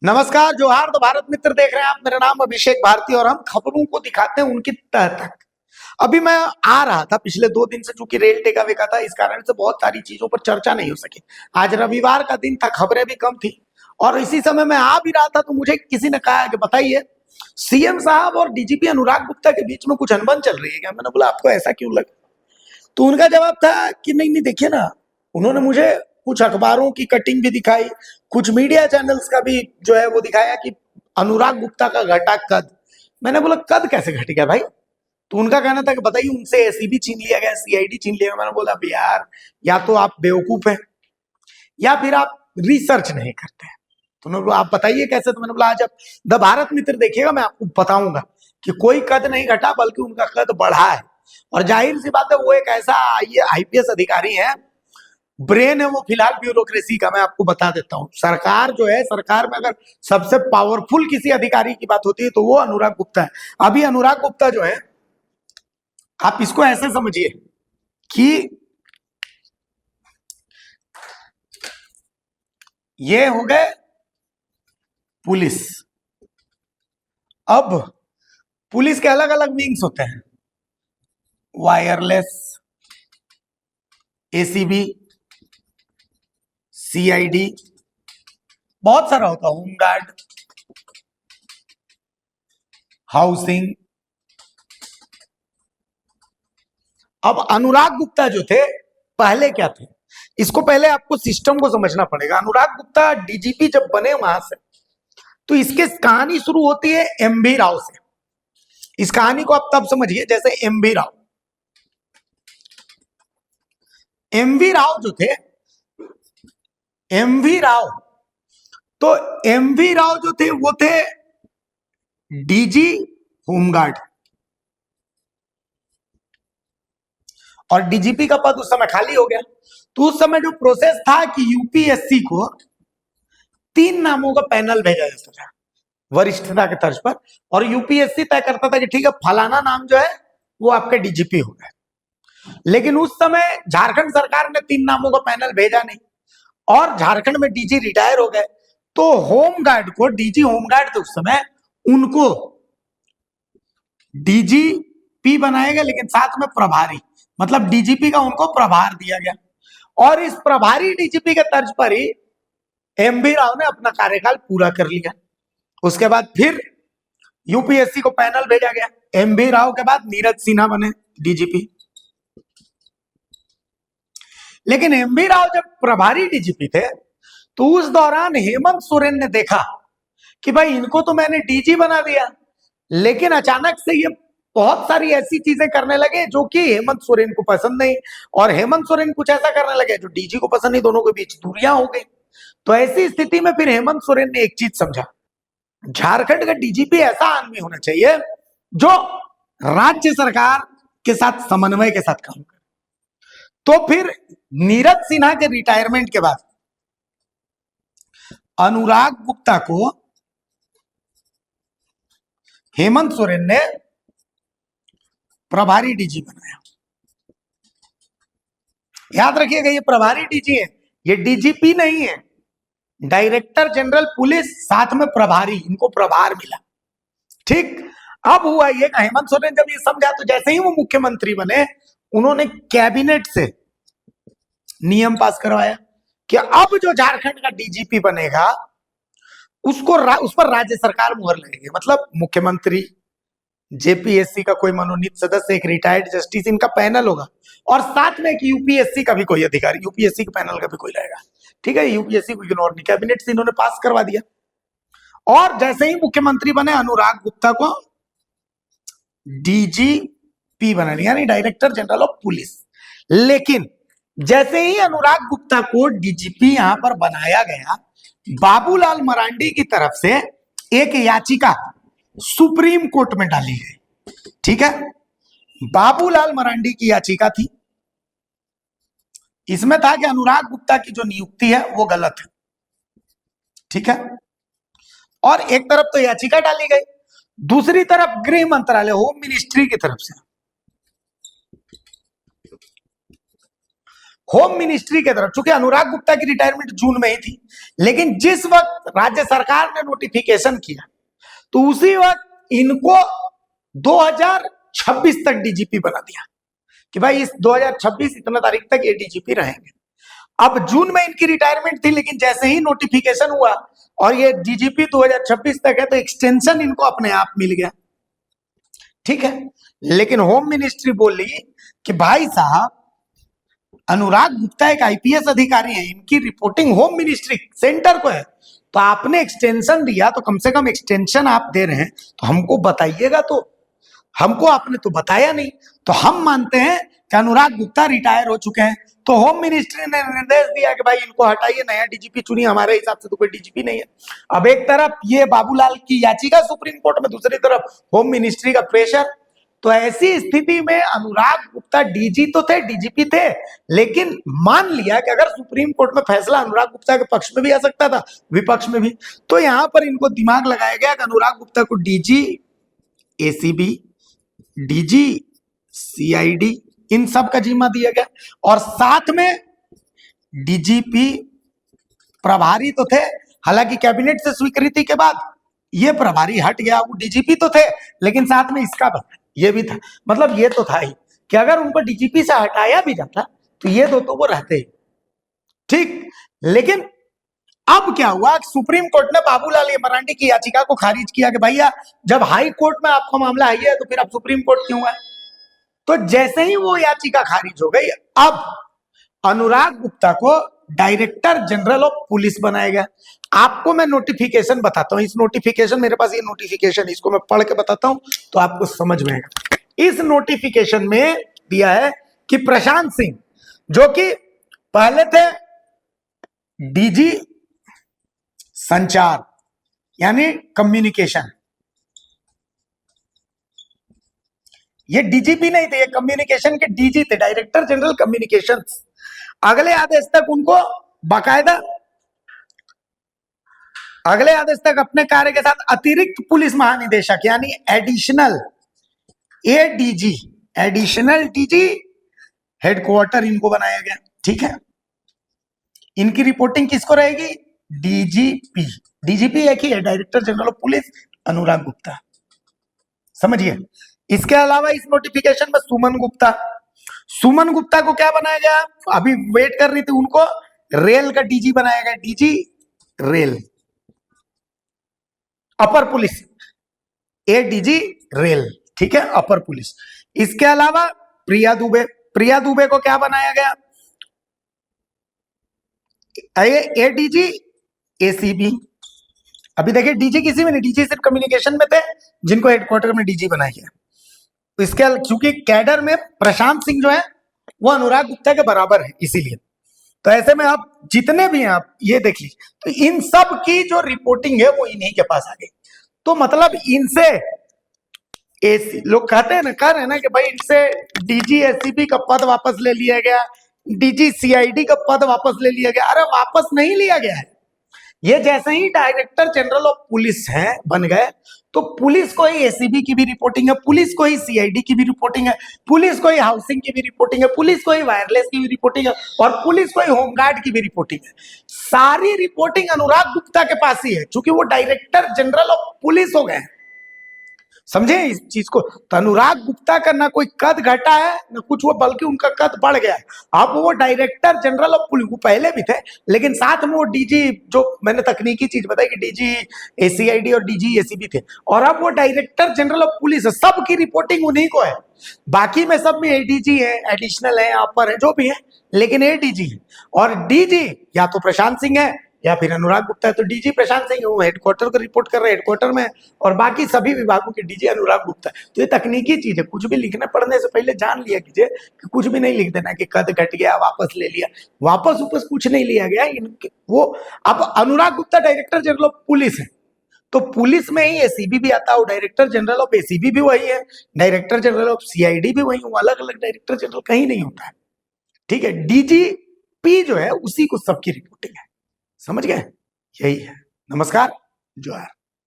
नमस्कार, जोहार। तो भारत मित्र देख रहे हैं आप। मेरा नाम अभिषेक भारती और हम खबरों को दिखाते हैं उनकी तह तक। अभी मैं आ रहा था पिछले 2 दिन से, चूंकि रेल टेका वेका था, इस कारण से बहुत सारी चीजों पर चर्चा नहीं हो सकी। आज रविवार का दिन था, खबरें भी कम थी और इसी समय मैं आ भी रहा था तो मुझे किसी ने कहा कि बताइए, सीएम साहब और डीजीपी अनुराग गुप्ता के बीच में कुछ अनबन चल रही है क्या? मैंने बोला आपको ऐसा क्यों लगा? तो उनका जवाब था कि नहीं नहीं, देखिए ना, उन्होंने मुझे कुछ अखबारों की कटिंग भी दिखाई, कुछ मीडिया चैनल्स का भी जो है वो दिखाया कि अनुराग गुप्ता का घटा कद। मैंने बोला कद कैसे घट गया भाई? तो उनका कहना था कि बताइए, उनसे एसीबी छीन लिया गया, सीआईडी छीन लिया गया। मैंने बोला अब यार, या तो आप बेवकूफ हैं या फिर आप रिसर्च नहीं करते हैं। तो उन्होंने बोला आप बताइए कैसे? तो मैंने बोला आज आप द भारत मित्र देखिएगा, मैं आपको बताऊंगा कि कोई कद नहीं घटा बल्कि उनका कद बढ़ा है। और जाहिर सी बात है, वो एक ऐसा आईपीएस अधिकारी है, ब्रेन है वो फिलहाल ब्यूरोक्रेसी का। मैं आपको बता देता हूँ, सरकार जो है, सरकार में अगर सबसे पावरफुल किसी अधिकारी की बात होती है तो वो अनुराग गुप्ता है। अभी अनुराग गुप्ता जो है, आप इसको ऐसे समझिए कि ये हो गए पुलिस। अब पुलिस के अलग अलग विंग्स होते हैं, वायरलेस, एसीबी, सीआईडी, बहुत सारा होता है, होमगार्ड, हाउसिंग। अब अनुराग गुप्ता जो थे, पहले क्या थे, इसको पहले आपको सिस्टम को समझना पड़ेगा। अनुराग गुप्ता डीजीपी जब बने वहां से, तो इसके कहानी शुरू होती है एमवी राव से। इस कहानी को आप तब समझिए जैसे एमवी राव, एमवी राव जो थे, एमवी राव, तो एमवी राव जो थे वो थे डीजी होमगार्ड। और डीजीपी का पद उस समय खाली हो गया। तो उस समय जो प्रोसेस था कि यूपीएससी को 3 नामों का पैनल भेजा जाता था वरिष्ठता के तर्ज पर, और यूपीएससी तय करता था कि ठीक है, फलाना नाम जो है वो आपके डीजीपी हो गए। लेकिन उस समय झारखंड सरकार ने 3 नामों का पैनल भेजा नहीं और झारखंड में डीजी रिटायर हो गए। तो होमगार्ड को, डीजी होमगार्ड थे उस समय, उनको डीजीपी बनाया गया, लेकिन साथ में प्रभारी, मतलब डीजीपी का उनको प्रभार दिया गया। और इस प्रभारी डीजीपी के तर्ज पर ही एमवी राव ने अपना कार्यकाल पूरा कर लिया। उसके बाद फिर यूपीएससी को पैनल भेजा गया। एमवी राव के बाद नीरज सिन्हा बने डीजीपी। लेकिन एमवी राव जब प्रभारी डीजीपी थे तो उस दौरान हेमंत सोरेन ने देखा कि भाई इनको तो मैंने डीजी बना दिया, लेकिन अचानक से ये बहुत सारी ऐसी चीजें करने लगे जो कि हेमंत सोरेन को पसंद नहीं, और हेमंत सोरेन कुछ ऐसा करने लगे जो डीजी को पसंद नहीं। दोनों के बीच दूरियां हो गई। तो ऐसी स्थिति में फिर हेमंत सोरेन ने एक चीज समझा, झारखंड का डीजीपी ऐसा आदमी होना चाहिए जो राज्य सरकार के साथ समन्वय के साथ काम करे। तो फिर नीरज सिन्हा के रिटायरमेंट के बाद अनुराग गुप्ता को हेमंत सोरेन ने प्रभारी डीजी बनाया। याद रखिएगा, ये प्रभारी डीजी है, ये डीजीपी नहीं है। डायरेक्टर जनरल पुलिस साथ में प्रभारी, इनको प्रभार मिला। ठीक। अब हुआ ये, हेमंत सोरेन जब ये समझा तो जैसे ही वो मुख्यमंत्री बने, उन्होंने कैबिनेट से नियम पास करवाया कि अब जो झारखंड का डीजीपी बनेगा उसको उस पर राज्य सरकार मुहर लगेगी। मतलब मुख्यमंत्री, जेपीएससी का कोई मनोनीत सदस्य, एक रिटायर्ड जस्टिस, इनका पैनल होगा, और साथ में कि यूपीएससी का भी कोई अधिकारी, यूपीएससी के पैनल का भी कोई रहेगा। ठीक है, यूपीएससी को इग्नोर नहीं, कैबिनेट से इन्होंने पास करवा दिया। और जैसे ही मुख्यमंत्री बने, अनुराग गुप्ता को डीजीपी बना दिया, यानी डायरेक्टर जनरल ऑफ पुलिस। लेकिन जैसे ही अनुराग गुप्ता को डीजीपी यहां पर बनाया गया, बाबूलाल मरांडी की तरफ से एक याचिका सुप्रीम कोर्ट में डाली गई। ठीक है, बाबूलाल मरांडी की याचिका थी। इसमें था कि अनुराग गुप्ता की जो नियुक्ति है वो गलत है। ठीक है, और एक तरफ तो याचिका डाली गई, दूसरी तरफ गृह मंत्रालय, होम मिनिस्ट्री की तरफ से होम मिनिस्ट्री के तरफ, चूंकि अनुराग गुप्ता की रिटायरमेंट जून में ही थी, लेकिन जिस वक्त राज्य सरकार ने नोटिफिकेशन किया तो उसी वक्त इनको 2026 तक डीजीपी बना दिया कि भाई इस 2026 इतना तारीख तक ये डीजीपी रहेंगे। अब जून में इनकी रिटायरमेंट थी, लेकिन जैसे ही नोटिफिकेशन हुआ और ये डीजीपी 2026 तक है तो एक्सटेंशन इनको अपने आप मिल गया। ठीक है, लेकिन होम मिनिस्ट्री बोली कि भाई साहब अनुराग गुप्ता एक आईपीएस अधिकारी है, इनकी रिपोर्टिंग होम मिनिस्ट्री सेंटर को है, तो आपने एक्सटेंशन दिया तो कम से कम एक्सटेंशन आप दे रहे हैं तो हमको बताइएगा। तो हमको आपने तो बताया नहीं, तो हम मानते हैं कि अनुराग गुप्ता रिटायर हो चुके हैं। तो होम मिनिस्ट्री ने निर्देश दिया कि भाई इनको हटाइए, नया डीजीपी चुनिए। हमारे हिसाब से तो कोई डीजीपी नहीं है। अब एक तरफ ये बाबूलाल की याचिका सुप्रीम कोर्ट में, दूसरी तरफ होम मिनिस्ट्री का प्रेशर। तो ऐसी स्थिति में अनुराग गुप्ता डीजी तो थे, डीजीपी थे, लेकिन मान लिया कि अगर सुप्रीम कोर्ट में फैसला अनुराग गुप्ता के पक्ष में भी आ सकता था, विपक्ष में भी, तो यहां पर इनको दिमाग लगाया गया कि अनुराग गुप्ता को डीजी, एसीबी, डीजी, सीआईडी, इन सब का जिम्मा दिया गया और साथ में डीजीपी प्रभारी तो थे, हालांकि कैबिनेट से स्वीकृति के बाद ये प्रभारी हट गया। वो डीजीपी तो थे लेकिन साथ में इसका ये भी था, मतलब ये तो था ही कि अगर उनको डीजीपी से हटाया भी जाता तो ये दो तो वो रहते ही। ठीक, लेकिन अब क्या हुआ, सुप्रीम कोर्ट ने बाबूलाल मरांडी की याचिका को खारिज किया कि भैया जब हाई कोर्ट में आपका मामला आई है तो फिर आप सुप्रीम कोर्ट क्यों आए। तो जैसे ही वो याचिका खारिज हो गई, अब अनुराग गुप्ता को डायरेक्टर जनरल ऑफ पुलिस बनाया गया। आपको मैं नोटिफिकेशन बताता हूं, इस नोटिफिकेशन, मेरे पास ये नोटिफिकेशन, इसको मैं पढ़ के बताता हूं तो आपको समझ में आएगा। इस नोटिफिकेशन में दिया है कि प्रशांत सिंह, जो कि पहले थे डीजी संचार यानी कम्युनिकेशन, ये डीजीपी नहीं थे, ये कम्युनिकेशन के डीजी थे, डायरेक्टर जनरल कम्युनिकेशंस। अगले आदेश तक उनको बाकायदा, अगले आदेश तक अपने कार्य के साथ अतिरिक्त पुलिस महानिदेशक यानी additional ADG, additional DG headquarter इनको बनाया गया। ठीक है, इनकी रिपोर्टिंग किसको रहेगी, डीजीपी। डीजीपी एक ही है, director general of police Anurag Gupta, समझिए। इसके अलावा इस नोटिफिकेशन में सुमन गुप्ता, सुमन गुप्ता को क्या बनाया गया, अभी वेट कर रही थी, उनको रेल का डीजी बनाया गया, डीजी रेल, अपर पुलिस, एडीजी रेल। ठीक है, अपर पुलिस। इसके अलावा प्रिया दुबे, प्रिया दुबे को क्या बनाया गया, एडीजी एसीबी। अभी देखिए डीजी किसी में नहीं, डीजी सिर्फ कम्युनिकेशन में थे, जिनको हेडक्वार्टर में डीजी बनाया गया। तो इसके चूंकि कैडर में प्रशांत सिंह जो है वो अनुराग गुप्ता के बराबर है, इसीलिए तो ऐसे में आप जितने भी हैं आप ये देख लीजिए, तो इन सब की जो रिपोर्टिंग है वो इन्हीं के पास आ गई। तो मतलब इनसे एसी लोग कहते हैं ना, कह रहे हैं ना कि भाई इनसे डीजी एसीपी का पद वापस ले लिया गया, डीजी सीआईडी का पद वापस ले लिया गया। अरे वापस नहीं लिया गया है, ये जैसे ही डायरेक्टर जनरल ऑफ पुलिस है बन गए तो पुलिस को ही एसीबी की भी रिपोर्टिंग है, पुलिस को ही सीआईडी की भी रिपोर्टिंग है, पुलिस को ही हाउसिंग की भी रिपोर्टिंग है, पुलिस को ही वायरलेस की भी रिपोर्टिंग है और पुलिस को ही होमगार्ड की भी रिपोर्टिंग है। सारी रिपोर्टिंग अनुराग गुप्ता के पास ही है, क्योंकि वो डायरेक्टर जनरल ऑफ पुलिस हो गए। समझे इस चीज को। तो अनुराग गुप्ता का ना कोई कद घटा है ना कुछ, वो बल्कि उनका कद बढ़ गया है। अब वो डायरेक्टर जनरल ऑफ पुलिस, वो पहले भी थे लेकिन साथ में वो डीजी, जो मैंने तकनीकी चीज बताई कि डीजी एसीआईडी और डीजी एसीबी थे, और अब वो डायरेक्टर जनरल ऑफ पुलिस है। सबकी रिपोर्टिंग उन्हीं को है, बाकी में सब में एडीजी है, एडिशनल है, अपर है, जो भी है, लेकिन एडीजी है। और डीजी या तो प्रशांत सिंह है या फिर अनुराग गुप्ता है। तो डीजी प्रशांत सिंह वो हेडक्वार्टर को रिपोर्ट कर रहे हैं, हेडक्वार्टर में, और बाकी सभी विभागों के डीजी अनुराग गुप्ता है। तो ये तकनीकी चीज है, कुछ भी लिखने पढ़ने से पहले जान लिया कीजिए कि कुछ भी नहीं लिख देना कि कद घट गया वापस ले लिया, वापस कुछ नहीं लिया गया। इनके वो अब Anurag Gupta director general of police है, तो पुलिस में ही एसीबी भी आता है, डायरेक्टर जनरल ऑफ एसीबी भी वही है, डायरेक्टर जनरल ऑफ सीआईडी भी वही, अलग अलग डायरेक्टर जनरल कहीं नहीं होता है। ठीक है, डीजीपी जो है उसी को सबकी रिपोर्टिंग है। समझ गए, यही है। नमस्कार, जोहार।